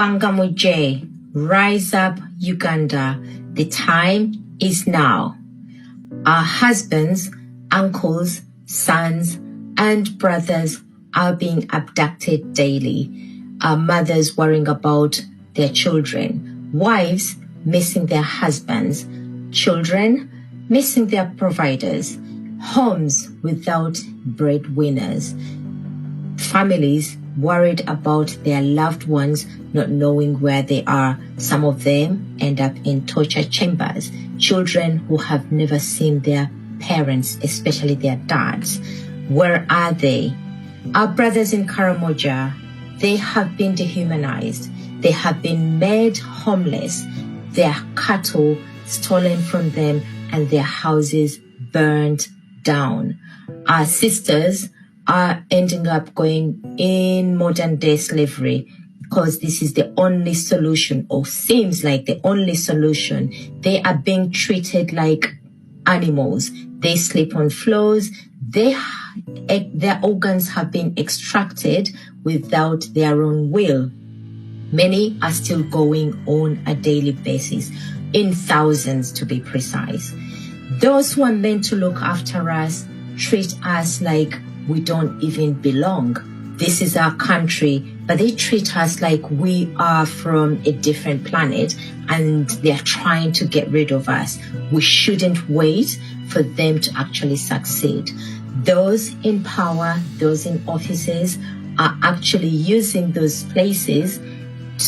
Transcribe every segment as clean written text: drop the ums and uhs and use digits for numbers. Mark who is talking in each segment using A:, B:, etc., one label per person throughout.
A: Gwangamuje, rise up, Uganda. The time is now. Our husbands, uncles, sons, and brothers are being abducted daily. Our mothers worrying about their children. Wives missing their husbands. Children missing their providers. Homes without breadwinners. Families worried about their loved ones not knowing where they are. Some of them end up in torture chambers. Children who have never seen their parents, especially their dads. Where are they? Our brothers in Karamoja, they have been dehumanized. They have been made homeless. Their cattle stolen from them and their houses burned down. Our sisters are ending up going in modern day slavery because this is the only solution, or seems like the only solution. They are being treated like animals. They sleep on floors. Their organs have been extracted without their own will. Many are still going on a daily basis, in thousands to be precise. Those who are meant to look after us treat us like we don't even belong. This is our country, but they treat us like we are from a different planet and they're trying to get rid of us. We shouldn't wait for them to actually succeed. Those in power, those in offices are actually using those places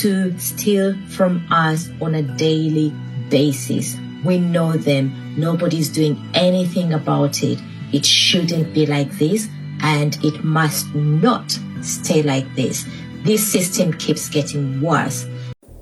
A: to steal from us on a daily basis. We know them. Nobody's doing anything about it. It shouldn't be like this, and it must not stay like this. This system keeps getting worse.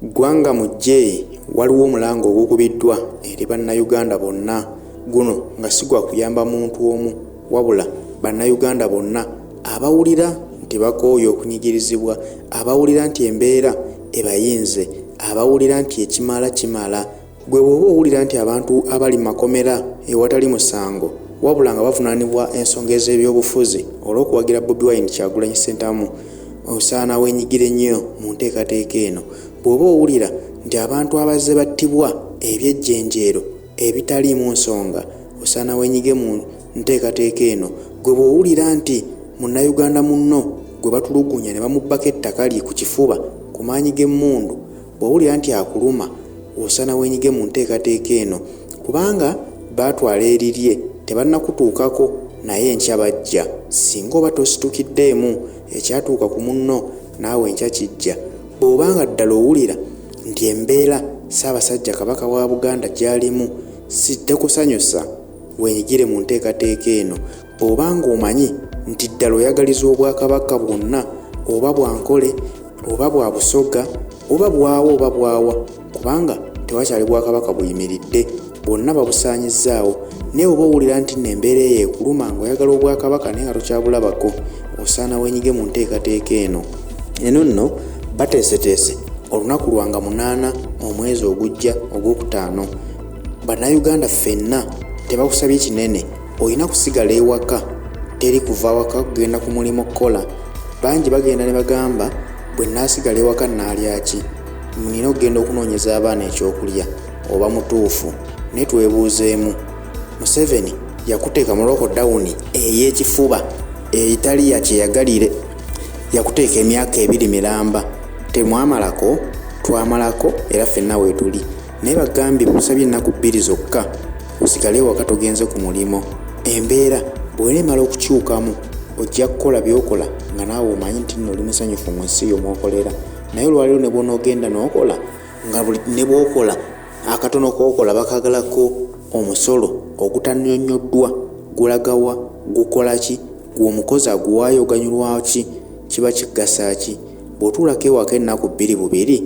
B: Gwanga mujje waliwo omulango ogukubiddwa eri bannayuganda bonna, guno nga sigwa kuyamba muntu omu wabula bannayuganda bonna abawulira nti bakooye okunyigirizibwa, abawulira nti embeera ebayinze, abawulira nti ekimala kimala. Gwe bw'oba owulira nti abantu abali makomera ewatali musango wabula nga bavunaanibwa ensonga ez'ebyobufuzi olw'okuwagira Bobi Wine Kyagulanyi Ssentamu, osaana weenyigire nnyo mu nteekateeka eno. Bw'oba owulira nti abantu abazze battibwa ebyejjenjeero ebitaliimu nsonga, osaana weenyige mu nteekateeka eno. Gwe bw'owulira nti munnayuganda munno gwe batulugunya ne bamubbako ettaka lye ku kifuba ku maanyi g'emmundu, bw'owulira nti akuluma, osaana weenyige mu nteekateeka eno, kubanga baatwala erirye tebannakutuukako naye enkya bajja. Singa oba tositukiddeemu ekyatuuka ku munno naawe enkya kijja. Bw'obanga ddala owulira nti embeera Ssaabasajja Kabaka wa Buganda gy'alimu sitekusanyusa, weenyigire mu nteekateeka eno. Bw'obanga omanyi nti ddala oyagaliza Obwakabaka bwonna, oba bwankole oba bwa Busoga oba bwawo oba bwawa, kubanga tewakyali Bwakabaka buyimiridde, bwonna babusaanyizzaawo. Naye oba owulira nti n'embeera eyo ekuluma ng'oyagala Obwakabaka naye nga tokyabulabako, osaana weenyige mu nteekateeka eno. Eno nno bateeseteese olunaku lwanga 8 omwezi ogujja ogwokutaano. Bannayuganda ffenna tebakusabye kinene, olina kusigala ewaka, teri kuva waka kugenda ku mulimu kukola. Bangi bagenda ne bagamba bwe nnaasigala ewaka nnaalya ki? Nina okugenda okunoonyeza abaana ekyokulya. Oba mutuufu? Ne twebuuzeemu. Museveni yakuteeka mu lockdown ey'ekifuba eyitali ya kyeyagalire, yakuteeka emyaka 2 miramba. Temwamalako? Twamalako era ffenna weetuli. Naye bagambye busabye ennaku 2 zokka osigale ewaka togenze ku mulimu. Embeera bw'enemala okukyukamu ojja kukola by'okola nga naawe omanyi nti nno oli musanyufu mu nsi y'omwokolera. Naye olwaleero ne bw'onoogenda n'okola nga ne bw'okola akatono k'okola bakagalako omusolo ogutannyonnyoddwa, gulagawa, gukola ki, gw'omukozi aguwaayo oganyulwa ki, kiba kigasa ki? Bw'otuulako ewaka ennaku 2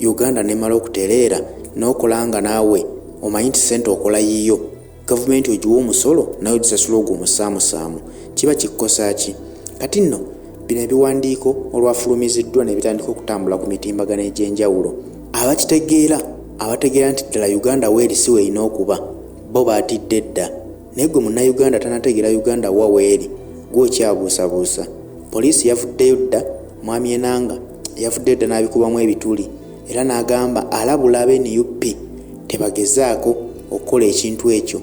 B: Uganda nemala okutereera n'okola nga naawe omanyi nti ssente okola yiyo, gavumenti ogiwa omusolo naye ogisasula ogwo omusaamusaamu, kiba kikukosa ki? Kati nno bino ebiwandiiko olwafulumiziddwa ne bitandika okutambula ku mitimbagano egy'enjawulo, abakitegeera abategeera nti ddala Uganda weeri si weerina okuba bo baatidde dda. Naye gwe munnayuganda tanategeera Uganda wa weeri, gwe okyabuusabuusa. Poliisi yavuddeyo dda, Mwami Enanga yavudde dda n'abikubamu ebituli era n'agamba alabula ab'e NUP tebagezaako okukola ekintu ekyo,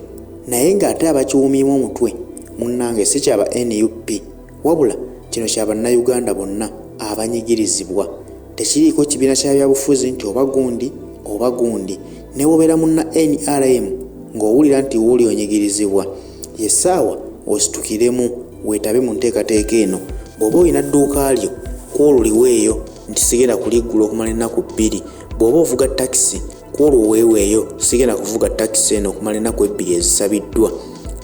B: naye ng'ate abakiwumimu omutwe munnange si kyaba NUP wabula kino kya bannayuganda bonna abanyigirizibwa. Tekiriiko kibiina kya byabufuzi nti oba gundi ne wobeera munna NRM ng'owulira nti wuuli onyigirizibwa, yessaawa ositukiremu weetabe mu nteekateeka eno. Bw'oba olina dduuka lyo kwoluliweeyo nti sigenda kuliggula okumala ennaku 2. Bw'oba ovuga takisi kwoluweeweeyo sigenda kuvuga takisi eno okumala ennaku 2 ezisabiddwa.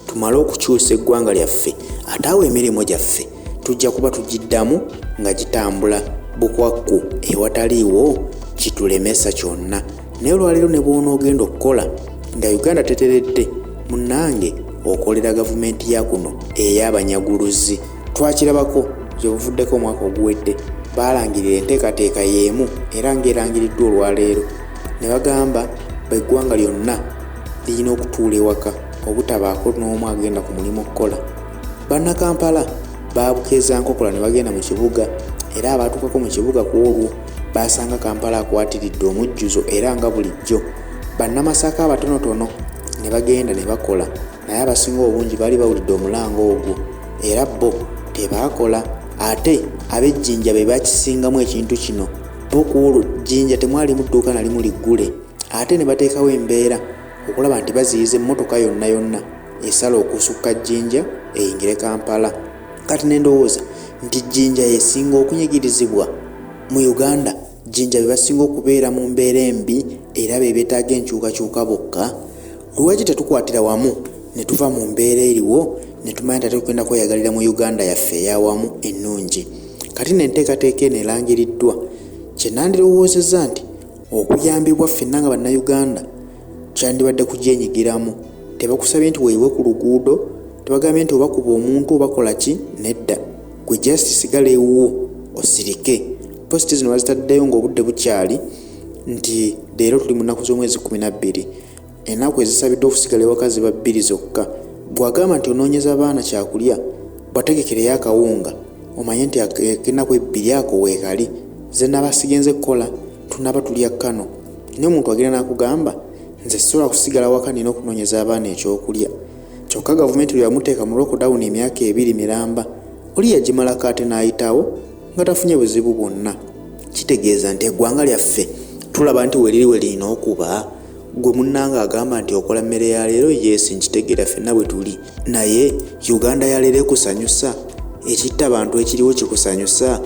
B: Tumale okukyusa eggwanga lyaffe, ate awo emirimu gyaffe tujja kuba tugiddamu nga gitambula bukwakku ewataliiwo kitulemesa kyonna. Naye olwaleero ne bw'onoogenda okukola nga Uganda teteredde, munnange okolera gavumenti ya kuno ey'abanyaguluzi. Twakirabako gye buvuddeko omwaka oguwedde, baalangirira enteekateeka y'emu era ng'erangiriddwa olwaleero ne bagamba eggwanga lyonna lirina okutuula ewaka obutabaako n'omu agenda ku mulimu okukola. Bannakampala baabukeeza nkokola ne bagenda mu kibuga era abaatuukako mu kibuga ku olwo baasanga Kampala akwatiridde omujjuzo era nga bulijjo. Bannamasaka abatonotono ne bagenda ne bakola, naye abasinga obungi baali bawulidde omulango ogwo era bo tebaakola. Ate ab'ejjinja be bakisingamu ekintu kino, bo ku olwo jjinja temwalimu dduuka nalimu liggule, ate ne bateekawo embeera okulaba nti baziyiza emmotoka yonna esala okusukka jjinja eyingire Kampala. Kati ne ndowooza nti jjinja yesinga okunyigirizibwa mu Uganda. Jjinja be basinga okubeera mu mbeera embi era be beetaaga enkyukakyuka bokka. Lwaki tetukwatira wamu ne tuva mu mbeera eriwo ne tumanya nti tugenda kweyagalira mu Uganda yaffe ey'awamu ennungi? Kati n'enteekateeka eno erangiriddwa, kye nandirowoozezza nti okuyambibwa ffenna nga bannayuganda kyandibadde kugyenyigiramu. Tebakusabye nti weeyiwe ku luguudo, tebagambye nti obakuba omuntu obakola ki, nedda. Gwe just sigala ewuwo osirike. Posti zino bazitaddeyo ng'obudde bukyali nti leero tuli mu nnaku z'omwezi 12, ennaku ezisabidde okusigala ewaka ziba 2 zokka. Bw'agamba nti onoonyeza abaana kyakulya bategekereyo akawunga, omanye nti ennaku 2 ako weekali ze nabasigenze kukola tunaba tulya kkano. Naye omuntu agenda n'akugamba nze sisobola kusigala waka nina okunoonyeza abaana ekyokulya. Kyokka gavumenti lwe yamuteeka mu lockdown emyaka 2 miramba, oli yagimalako ate n'ayitawo nga tafunye buzibu bwonna. Kitegeeza nti eggwanga lyaffe tulaba nti weriri lirina okuba. Gwe munnanga agamba nti okola mmere ya leero, yesi nkitegeera ffenna bwe tuli, naye Uganda ya leero ekusanyusa? Ekitta abantu ekiriwo kikusanyusa?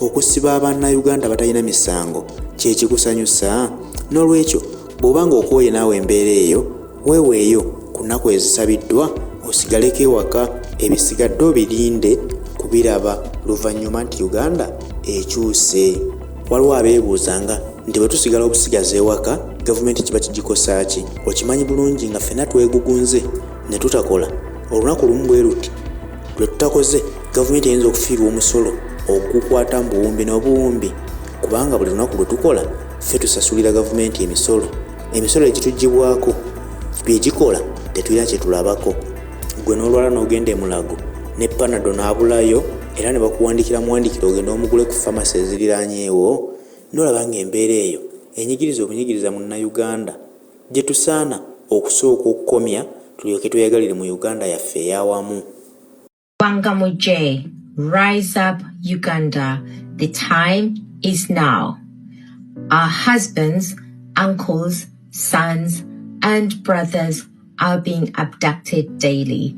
B: Okusiba Abannayuganda batalina misango kye kikusanyusa? N'olwekyo bw'obanga okooye naawe embeera eyo, weeweeyo ku nnaku ezisabiddwa osigaleko ewaka, ebisigadde obirinde kubiraba luvannyuma nti Uganda ekyuse. Waliwo abeebuuzanga nti bwe tusigala obusigazi ewaka gavumenti kiba kigikosa ki? Okimanyi bulungi nga ffenna twegugunze ne tutakola. Olunaku lumu bwe luti lwe tutakoze, gavumenti eyinza okufiirwa omusolo ogukwata mu buwumbi n'obuwumbi, kubanga buli lunaku lwe tukola ffe tusasulira gavumenti emisolo egitugibwako, bye gikola tetulina kye tulabako. Gwe n'olwala n'ogenda e Mulago ne Panado n'abulayo era ne bakuwandikira muwandikiro ogenda omugule ku famasi eziriraanyeewo, n'olaba ng'embeera eyo enyigiriza obunyigiriza munnayuganda gye tusaana okusooka okukomya tulyoke tweyagalire mu Uganda yaffe ey'awamu.
A: Wangamu J, rise up Uganda. The time is now. Our husbands, uncles, sons, and brothers are being abducted daily.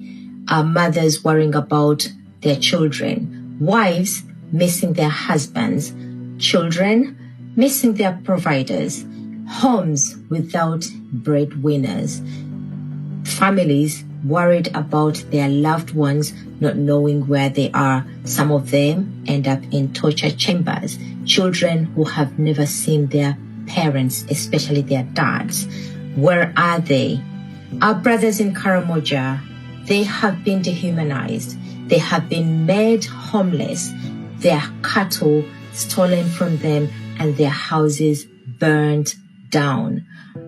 A: Our mothers worrying about their children, wives missing their husbands, children missing their providers, homes without breadwinners, families worried about their loved ones not knowing where they are. Some of them end up in torture chambers, children who have never seen their parents, especially their dads. Where are they? Our brothers in Karamoja, they have been dehumanized. They have been made homeless, their cattle stolen from them, and their houses burned down.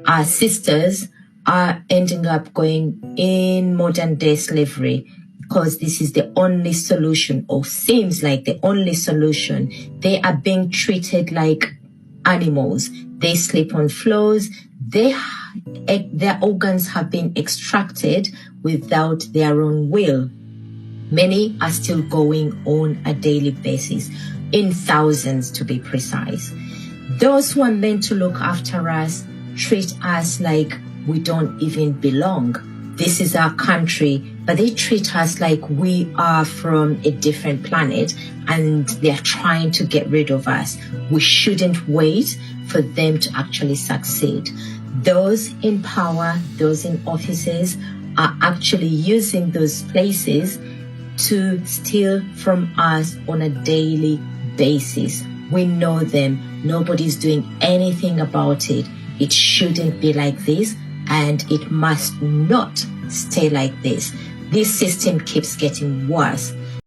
A: Our sisters are ending up going in modern day slavery, because this is the only solution, or seems like the only solution. They are being treated like animals. They sleep on floors. Their organs have been extracted without their own will. Many are still going on a daily basis, in thousands to be precise. Those who are meant to look after us treat us like we don't even belong. This is our country, but they treat us like we are from a different planet and they're trying to get rid of us. We shouldn't wait for them to actually succeed. Those in power, those in offices are actually using those places to steal from us on a daily basis. We know them. Nobody's doing anything about it. It shouldn't be like this, and it must not stay like this. This system keeps getting worse.